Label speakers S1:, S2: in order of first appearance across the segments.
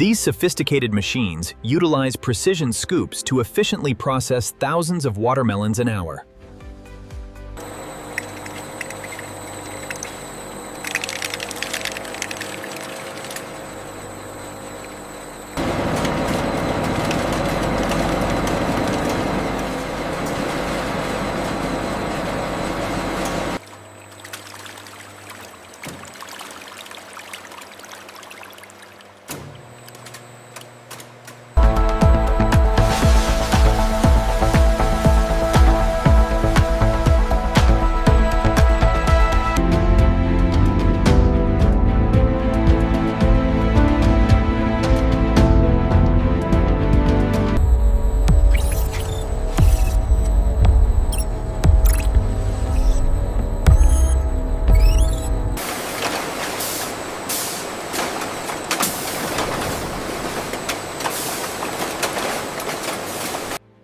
S1: These sophisticated machines utilize precision scoops to efficiently process thousands of watermelons an hour.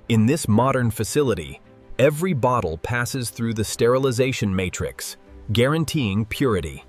S1: In this modern facility, every bottle passes through the sterilization matrix, guaranteeing purity.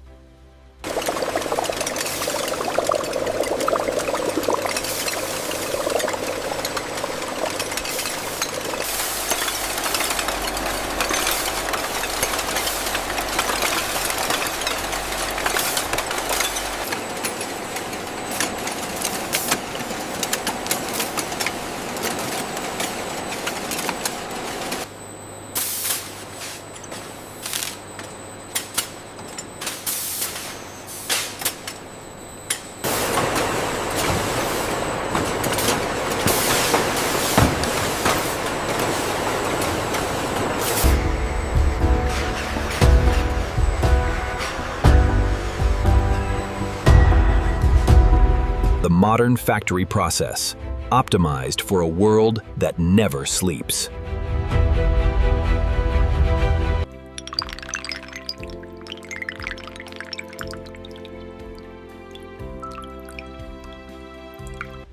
S1: The modern factory process, optimized for a world that never sleeps.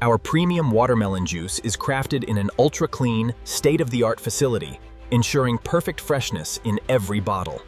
S1: Our premium watermelon juice is crafted in an ultra-clean, state-of-the-art facility, ensuring perfect freshness in every bottle.